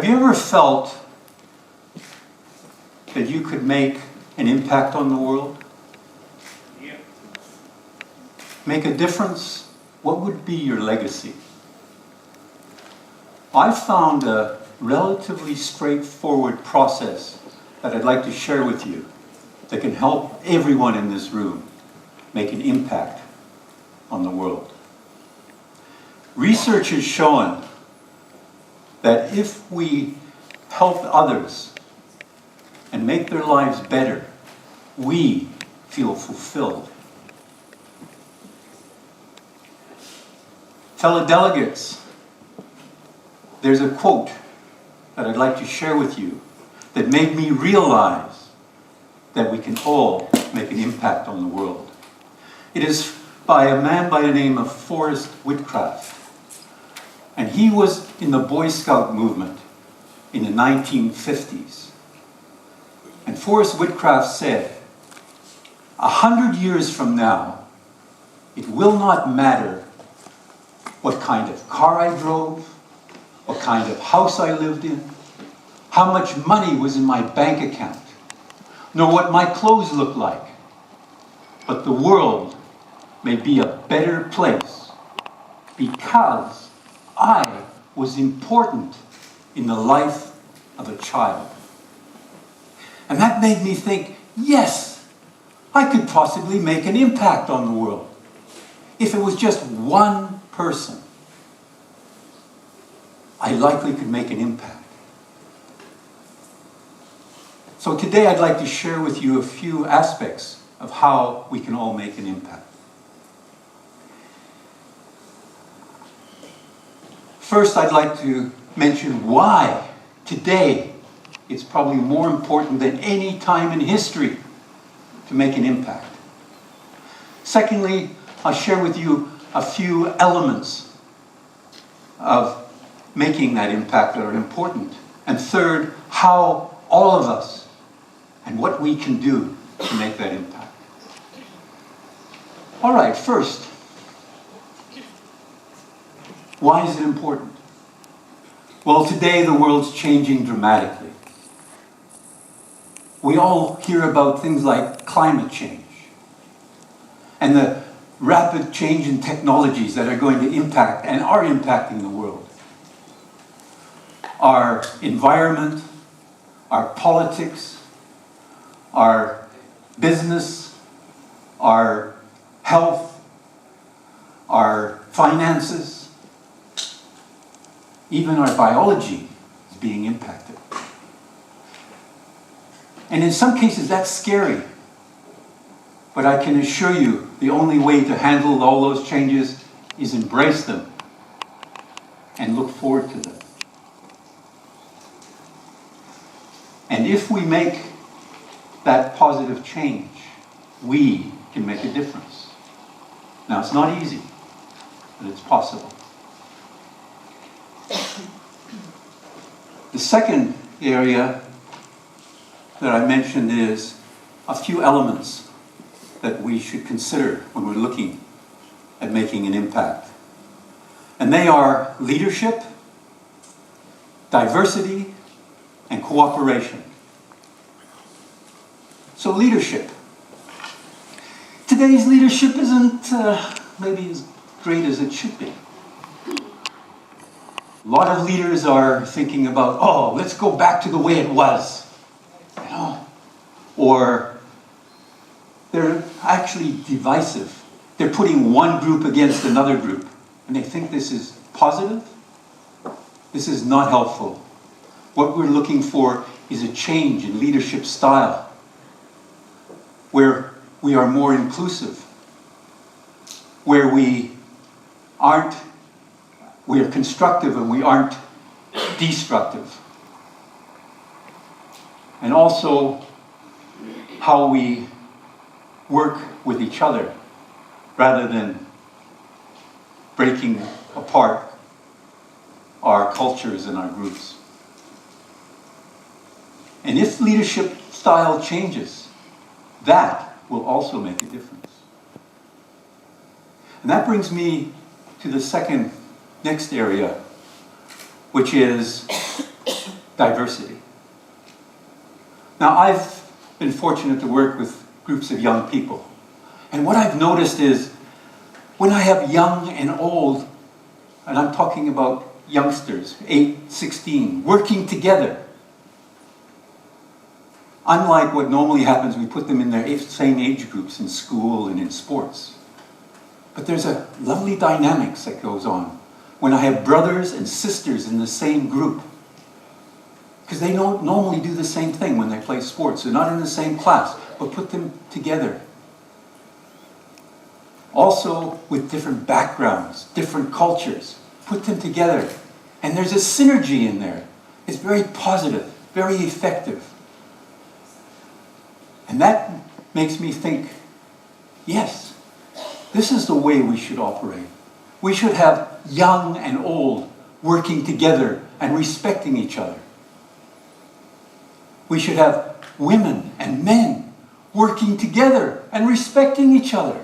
you ever felt that you could make an impact on the world? Yeah. Make a difference? What would be your legacy? I found a relatively straightforward process that I'd like to share with you that can help everyone in this room make an impact on the world. Research has shown that if we help others and make their lives better, we feel fulfilled. Fellow delegates, there's a quote that I'd like to share with you that made me realize that we can all make an impact on the world. It is by a man by the name of Forrest Whitcraft. And he was in the Boy Scout movement in the 1950s. And Forrest Whitcraft said, 100 years from now, it will not matter what kind of car I drove, what kind of house I lived in, how much money was in my bank account, nor what my clothes looked like. But the world may be a better place because I was important in the life of a child. And that made me think, yes, I could possibly make an impact on the world. If it was just one person, I likely could make an impact. So today I'd like to share with you a few aspects of how we can all make an impact. First, I'd like to mention why today it's probably more important than any time in history to make an impact. Secondly, I'll share with you a few elements of making that impact that are important. And third, how all of us and what we can do to make that impact. All right, first, why is it important? Well, today the world's changing dramatically. We all hear about things like climate change and the rapid change in technologies that are going to impact and are impacting the world. Our environment, our politics, our business, our health, our finances, even our biology is being impacted. And in some cases that's scary. But I can assure you the only way to handle all those changes is embrace them and look forward to them. And if we make that positive change, we can make a difference. Now, it's not easy, but it's possible. The second area that I mentioned is a few elements that we should consider when we're looking at making an impact. And they are leadership, diversity, and cooperation. So leadership. Today's leadership isn't maybe as great as it should be. A lot of leaders are thinking about, oh, let's go back to the way it was. You know? Or they're actually divisive. They're putting one group against another group. And they think this is positive. This is not helpful. What we're looking for is a change in leadership style, where we are more inclusive, where we are constructive and we aren't destructive. And also how we work with each other rather than breaking apart our cultures and our groups. And if leadership style changes, that will also make a difference. And that brings me to the next area, which is diversity. Now, I've been fortunate to work with groups of young people. And what I've noticed is when I have young and old, and I'm talking about youngsters, 8, 16, working together, unlike what normally happens, we put them in their same age groups in school and in sports. But there's a lovely dynamics that goes on when I have brothers and sisters in the same group. Because they don't normally do the same thing when they play sports. They're not in the same class, but put them together. Also with different backgrounds, different cultures, put them together. And there's a synergy in there. It's very positive, very effective. And that makes me think, yes, this is the way we should operate. We should have young and old working together and respecting each other. We should have women and men working together and respecting each other.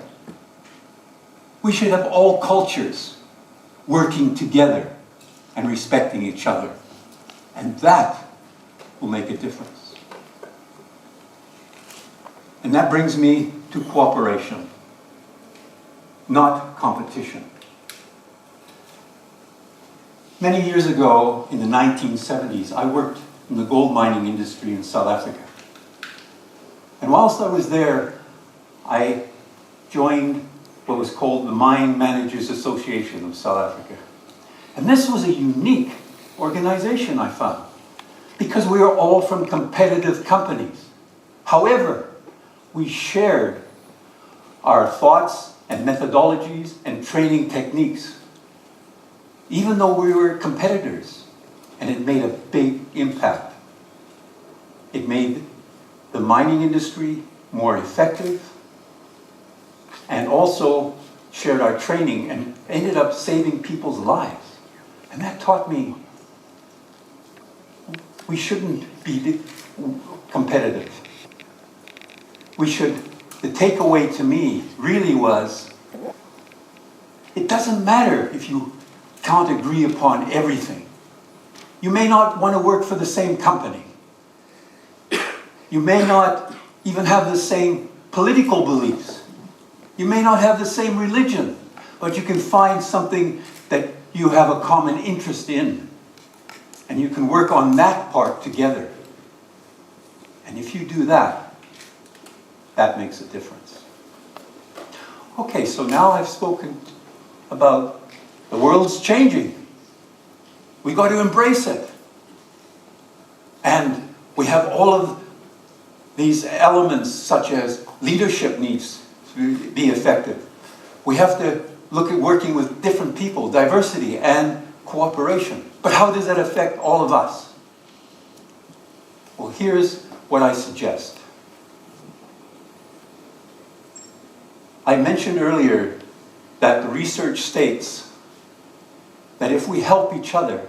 We should have all cultures working together and respecting each other. And that will make a difference. And that brings me to cooperation, not competition. Many years ago, in the 1970s, I worked in the gold mining industry in South Africa. And whilst I was there, I joined what was called the Mine Managers Association of South Africa. And this was a unique organization, I found, because we were all from competitive companies. However, we shared our thoughts and methodologies and training techniques, even though we were competitors. And it made a big impact. It made the mining industry more effective, and also shared our training and ended up saving people's lives. And that taught me we shouldn't be competitive. The takeaway to me really was, it doesn't matter if you can't agree upon everything. You may not want to work for the same company. You may not even have the same political beliefs. You may not have the same religion, but you can find something that you have a common interest in. And you can work on that part together. And if you do that, that makes a difference. Okay, so now I've spoken about the world's changing. We got to embrace it. And we have all of these elements, such as leadership needs to be effective. We have to look at working with different people, diversity and cooperation. But how does that affect all of us? Well, here's what I suggest. I mentioned earlier that the research states that if we help each other,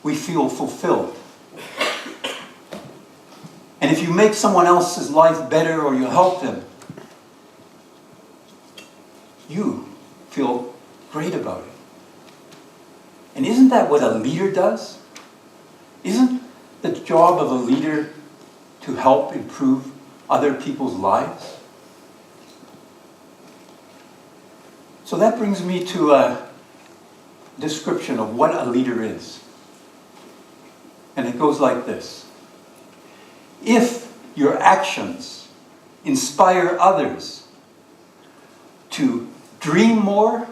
we feel fulfilled. And if you make someone else's life better or you help them, you feel great about it. And isn't that what a leader does? Isn't the job of a leader to help improve other people's lives? So that brings me to a description of what a leader is. And it goes like this. If your actions inspire others to dream more,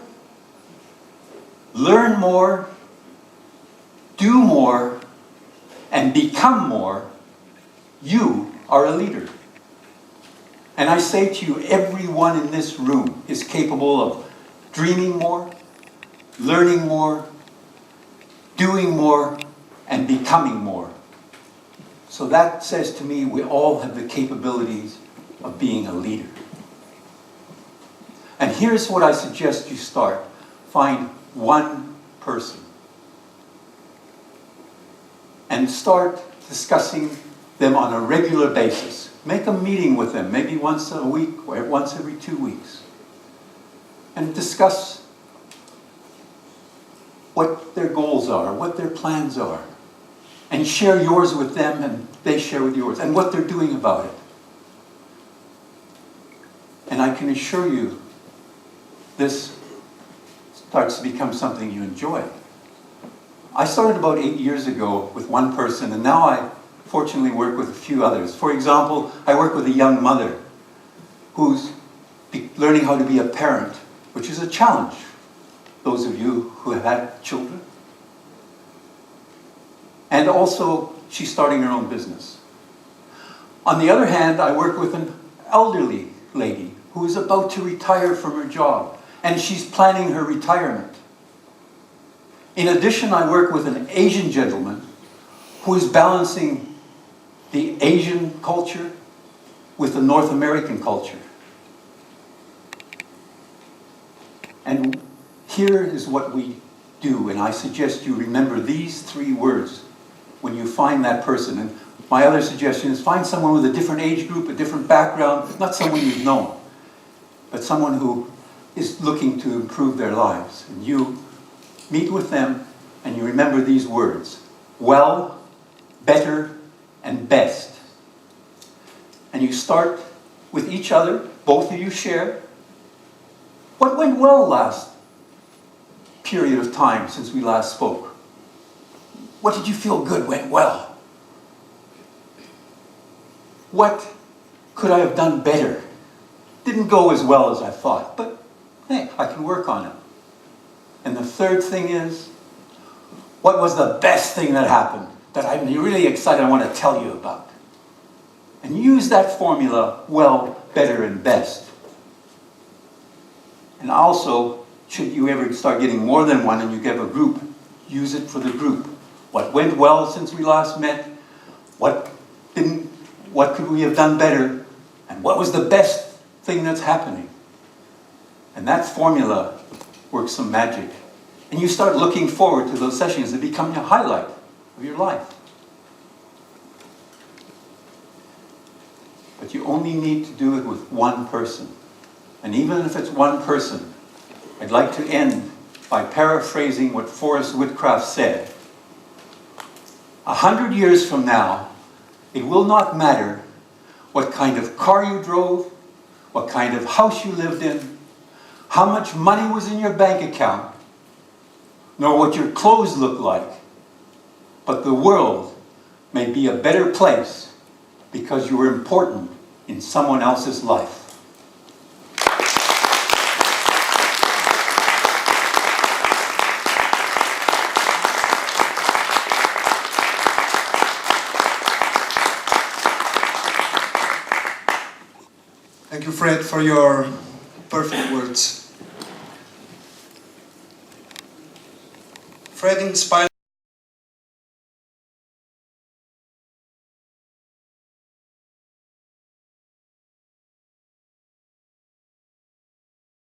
learn more, do more, and become more, you are a leader. And I say to you, everyone in this room is capable of dreaming more, learning more, doing more, and becoming more. So that says to me, we all have the capabilities of being a leader. And here's what I suggest you start. Find one person. And start discussing them on a regular basis. Make a meeting with them, maybe once a week or once every 2 weeks. And discuss what their goals are, what their plans are. and share yours with them, and they share with yours, and what they're doing about it. And I can assure you, this starts to become something you enjoy. I started about 8 years ago with one person, and now I fortunately work with a few others. For example, I work with a young mother who's learning how to be a parent, which is a challenge. Those of you who have had children. And also, she's starting her own business. On the other hand, I work with an elderly lady who is about to retire from her job, and she's planning her retirement. In addition, I work with an Asian gentleman who is balancing the Asian culture with the North American culture. And here is what we do, and I suggest you remember these 3 words when you find that person. And my other suggestion is find someone with a different age group, a different background, not someone you've known, but someone who is looking to improve their lives. And you meet with them and you remember these words: well, better, and best. And you start with each other, both of you share. What went well last period of time since we last spoke? What did you feel good went well? What could I have done better? Didn't go as well as I thought, but hey, I can work on it. And the third thing is, what was the best thing that happened that I'm really excited I want to tell you about? And use that formula, well, better, and best. And also, should you ever start getting more than one and you get a group, use it for the group. What went well since we last met? What didn't? What could we have done better? And what was the best thing that's happening? And that formula works some magic. And you start looking forward to those sessions that become your highlight of your life. But you only need to do it with one person. And even if it's one person, I'd like to end by paraphrasing what Forrest Whitaker said. 100 years from now, it will not matter what kind of car you drove, what kind of house you lived in, how much money was in your bank account, nor what your clothes looked like. But the world may be a better place because you were important in someone else's life. Thank you, Fred, for your perfect words. Fred inspired